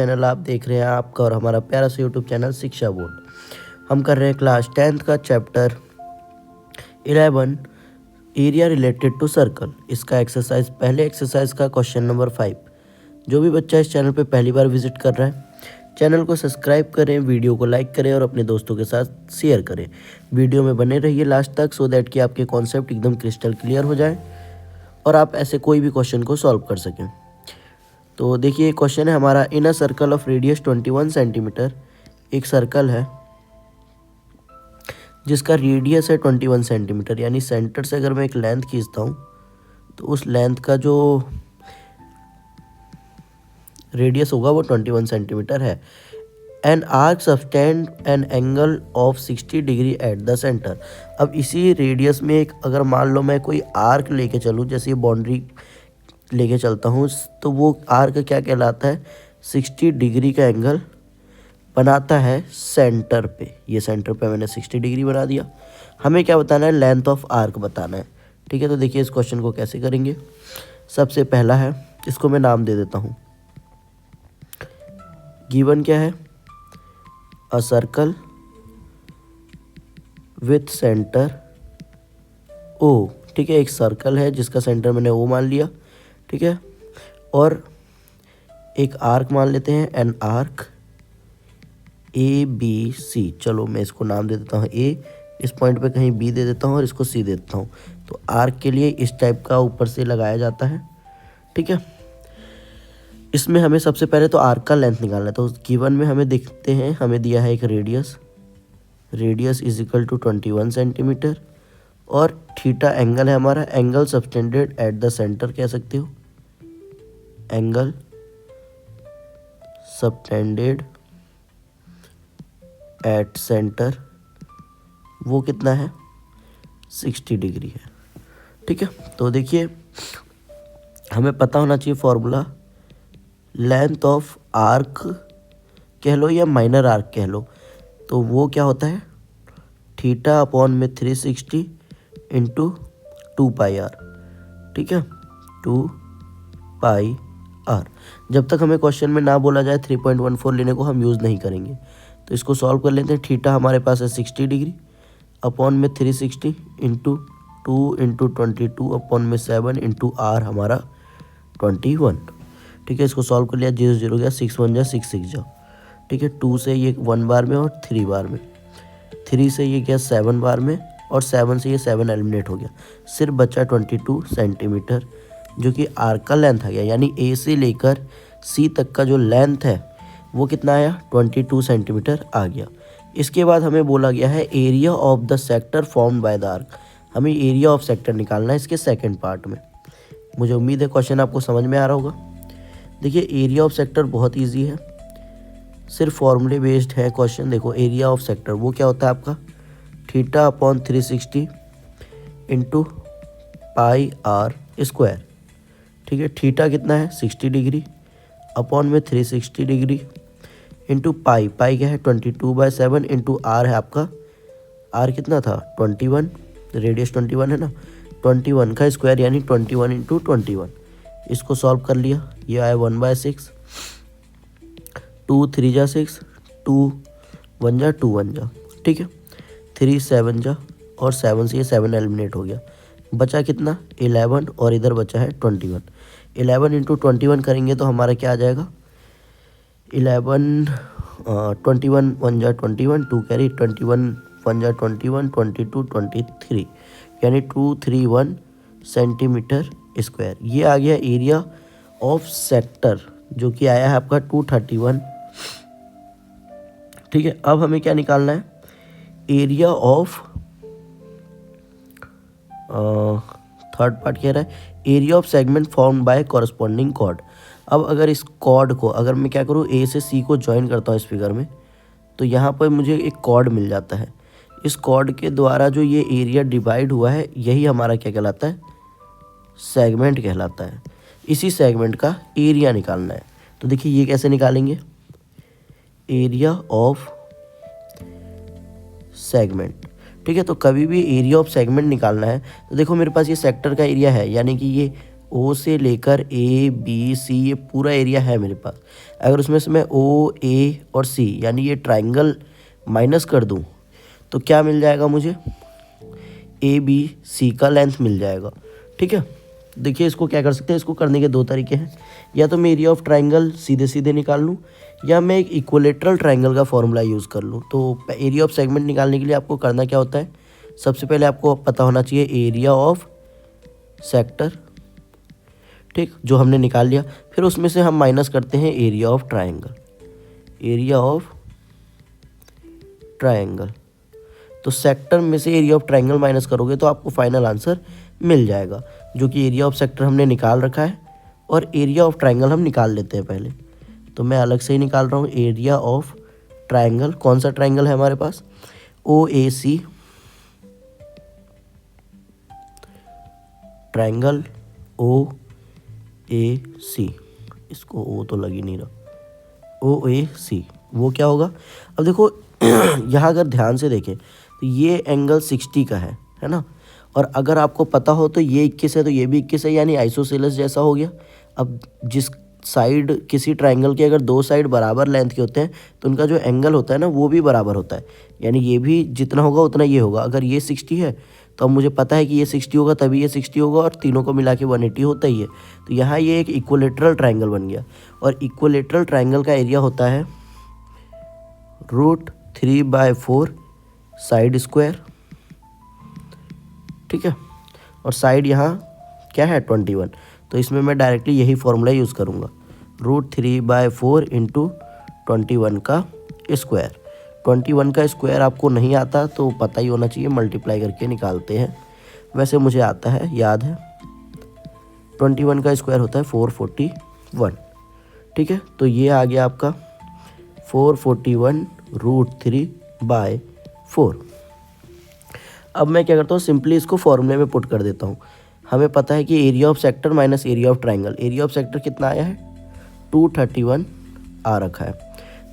Channel आप देख रहे हैं आपका और हमारा प्यारा सा यूट्यूब चैनल शिक्षा बोर्ड। हम कर रहे हैं क्लास 10th का chapter 11 area related to circle. इसका एक्सरसाइज पहले एक्सरसाइज का क्वेश्चन नंबर 5। जो भी बच्चा इस चैनल पे पहली बार विजिट कर रहा है, चैनल को सब्सक्राइब करें, वीडियो को लाइक करें और अपने दोस्तों के साथ शेयर करें। वीडियो में बने रहिए लास्ट तक सो दैट कि आपके कॉन्सेप्ट एकदम क्रिस्टल क्लियर हो जाए और आप ऐसे कोई भी क्वेश्चन को सॉल्व कर सकें। तो देखिए क्वेश्चन है हमारा, in a circle of radius 21 centimetre. एक सर्कल है जिसका रेडियस है 21 सेंटीमीटर, यानी सेंटर से अगर मैं एक लेंथ खींचता हूँ तो उस लेंथ का जो रेडियस होगा वो 21 सेंटीमीटर है। An arc subtend an angle of 60 degree at the centre. अब इसी रेडियस में एक अगर मान लो मैं कोई आर्क लेके चलूँ, जैसे ये बाउंड्री लेके चलता हूँ, तो वो आर्क क्या कहलाता है, 60 डिग्री का एंगल बनाता है सेंटर पे। ये सेंटर पे मैंने 60 डिग्री बना दिया। हमें क्या बताना है, लेंथ ऑफ आर्क बताना है। ठीक है, तो देखिए इस क्वेश्चन को कैसे करेंगे। सबसे पहला है, इसको मैं नाम दे देता हूँ। गिवन क्या है, a circle with centre O. ठीक है, एक सर्कल है जिसका सेंटर मैंने ओ मान लिया। ठीक है, और एक आर्क मान लेते हैं, an arc A B C. चलो मैं इसको नाम दे देता हूँ ए, इस पॉइंट पे कहीं बी दे देता हूँ और इसको सी दे देता हूँ। तो आर्क के लिए इस टाइप का ऊपर से लगाया जाता है। ठीक है, इसमें हमें सबसे पहले तो आर्क का लेंथ निकालना है। तो गिवन में हमें देखते हैं, हमें दिया है एक radius is equal to 21 centimetre और थीटा एंगल है हमारा। Angle subtended at the centre कह सकते हो, एंगल सबटेंडेड एट सेंटर वो कितना है, 60 डिग्री है। ठीक है, तो देखिए हमें पता होना चाहिए फॉर्मूला, लेंथ ऑफ आर्क कह लो या माइनर आर्क कह लो, तो वो क्या होता है, थीटा अपॉन में 360 इंटू 2 पाई आर। ठीक है, 2 पाई आर। जब तक हमें क्वेश्चन में ना बोला जाए 3.14 लेने को, हम यूज़ नहीं करेंगे। तो इसको सॉल्व कर लेते हैं। थीटा हमारे पास है 60 डिग्री, अपॉन में 360 इंटू 2 इंटू 22 अपॉन में 7 इंटू आर हमारा 21। ठीक है, इसको सॉल्व कर लिया, 0 0 गया, 6 1 जा 6 6 जा। ठीक है, 2 से ये 1 बार में और 3 बार में, 3 से ये गया 7 बार में और 7 से ये 7 एलिमिनेट हो गया। सिर्फ बचा 22 सेंटीमीटर जो कि आर्क का लेंथ आ गया। यानी ए से लेकर सी तक का जो लेंथ है वो कितना आया, 22 सेंटीमीटर आ गया। इसके बाद हमें बोला गया है area of the sector formed by the arc. हमें एरिया ऑफ सेक्टर निकालना है इसके सेकंड पार्ट में। मुझे उम्मीद है क्वेश्चन आपको समझ में आ रहा होगा। देखिए एरिया ऑफ सेक्टर बहुत इजी है, सिर्फ फॉर्मूले बेस्ड है क्वेश्चन। देखो एरिया ऑफ सेक्टर वो क्या होता है आपका, theta upon 360 into pi r square. ठीक है, थीटा कितना है 60 डिग्री, अपॉन में 360 डिग्री इंटू पाई क्या है 22/7 इंटू आर है आपका, आर कितना था 21, रेडियस 21 है ना, 21 का स्क्वायर यानी 21 इंटू 21। इसको सॉल्व कर लिया, ये आया 1/6, 2 3 जा 6, 2 1 जा 2 1 जा। ठीक है, 3 7 जा और 7 से ये 7 एलिमिनेट हो गया। बचा कितना 11 और इधर बचा है 21। 11 इंटू 21 करेंगे तो हमारा क्या आ जाएगा, 11 21 1 जा 21, 2 कैरी, 21 1 जा 21, 22 23 यानी 231 सेंटीमीटर स्क्वायर। ये आ गया एरिया ऑफ सेक्टर जो कि आया है आपका 231। ठीक है, अब हमें क्या निकालना है, एरिया ऑफ थर्ड पार्ट कह रहा है area of segment formed by corresponding chord. अब अगर इस कॉर्ड को अगर मैं क्या करूँ, ए से सी को ज्वाइन करता हूँ इस फिगर में, तो यहाँ पर मुझे एक कॉर्ड मिल जाता है। इस कॉर्ड के द्वारा जो ये एरिया डिवाइड हुआ है यही हमारा क्या कहलाता है, सेगमेंट कहलाता है। इसी सेगमेंट का एरिया निकालना है। तो देखिए ये कैसे निकालेंगे, एरिया ऑफ सेगमेंट। ठीक है, तो कभी भी एरिया ऑफ सेगमेंट निकालना है तो देखो मेरे पास ये सेक्टर का एरिया है, यानी कि ये ओ से लेकर ए बी सी ये पूरा एरिया है मेरे पास। अगर उसमें से मैं ओ ए और सी यानी ये ट्राइंगल माइनस कर दूं तो क्या मिल जाएगा मुझे, ए बी सी का लेंथ मिल जाएगा। ठीक है, देखिए इसको क्या कर सकते हैं, इसको करने के दो तरीके हैं, या तो मैं एरिया ऑफ ट्राइंगल सीधे सीधे निकाल लूँ या मैं एक इक्विलेटरल ट्राइंगल का फॉर्मूला यूज़ कर लूँ। तो एरिया ऑफ सेगमेंट निकालने के लिए आपको करना क्या होता है, सबसे पहले आपको पता होना चाहिए एरिया ऑफ सेक्टर, ठीक, जो हमने निकाल लिया। फिर उसमें से हम माइनस करते हैं area of triangle, area of triangle. तो सेक्टर में से एरिया ऑफ ट्राइंगल माइनस करोगे तो आपको फाइनल आंसर मिल जाएगा, जो कि एरिया ऑफ सेक्टर हमने निकाल रखा है और एरिया ऑफ ट्राइंगल हम निकाल लेते हैं पहले। तो मैं अलग से ही निकाल रहा हूँ एरिया ऑफ ट्राइंगल। कौन सा ट्राइंगल है हमारे पास, ओ ए सी ट्राइंगल, ओ ए सी, इसको ओ तो लग ही नहीं रहा, ओ ए सी, वो क्या होगा। अब देखो यहाँ अगर ध्यान से देखें तो ये एंगल 60 का है ना, और अगर आपको पता हो तो ये 21 है तो ये भी 21 है, यानी आइसोसेलेस जैसा हो गया। अब जिस साइड किसी ट्राइंगल के अगर दो साइड बराबर लेंथ के होते हैं तो उनका जो एंगल होता है ना वो भी बराबर होता है, यानी ये भी जितना होगा उतना ये होगा। अगर ये 60 है तो अब मुझे पता है कि ये 60 होगा तभी ये 60 होगा, और तीनों को मिला के 180 होता ही है। तो यहाँ ये एक इक्विलेटरल ट्राइंगल बन गया, और इक्विलेटरल ट्राइंगल का एरिया होता है √3/4 साइड स्क्वायर। ठीक है, और साइड यहाँ क्या है 21, तो इसमें मैं डायरेक्टली यही फॉर्मूला यूज़ करूँगा, √3/4 × 21 का स्क्वायर। 21 का स्क्वायर आपको नहीं आता तो पता ही होना चाहिए, मल्टीप्लाई करके निकालते हैं। वैसे मुझे आता है, याद है, 21 का स्क्वायर होता है 441। ठीक है, तो ये आ गया आपका 441 √3/4। अब मैं क्या करता हूँ, सिंपली इसको फॉर्मूले में पुट कर देता हूँ। हमें पता है कि area of sector minus area of triangle, area of sector कितना आया है 231 आ रखा है,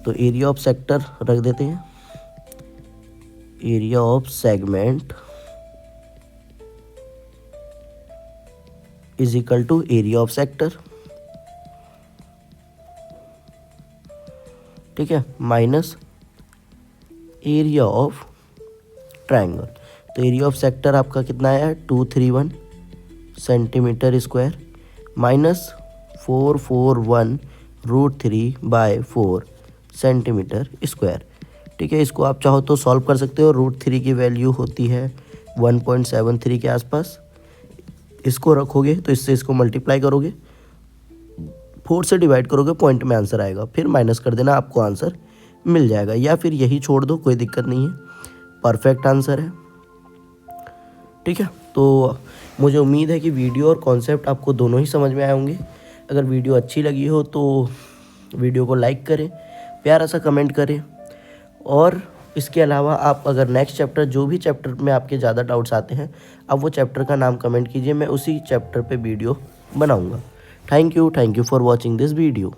तो एरिया ऑफ सेक्टर रख देते हैं, area of segment is equal to area of sector, ठीक है, माइनस एरिया ऑफ ट्राइंगल। तो एरिया ऑफ सेक्टर आपका कितना आया है 231 centimetre square minus 441 √3/4 centimetre square. ठीक है, इसको आप चाहो तो सॉल्व कर सकते हो। √3 की वैल्यू होती है 1.73 के आसपास। इसको रखोगे तो इससे इसको मल्टीप्लाई करोगे, 4 से डिवाइड करोगे, पॉइंट में आंसर आएगा, फिर माइनस कर देना, आपको आंसर मिल जाएगा, या फिर यही छोड़ दो, कोई दिक्कत नहीं है, परफेक्ट आंसर है। ठीक है, तो मुझे उम्मीद है कि वीडियो और कॉन्सेप्ट आपको दोनों ही समझ में आए होंगे। अगर वीडियो अच्छी लगी हो तो वीडियो को लाइक करें, प्यारा सा कमेंट करें, और इसके अलावा आप अगर नेक्स्ट चैप्टर, जो भी चैप्टर में आपके ज़्यादा डाउट्स आते हैं, आप वो चैप्टर का नाम कमेंट कीजिए, मैं उसी चैप्टर पे वीडियो बनाऊंगा। Thank you for watching this video.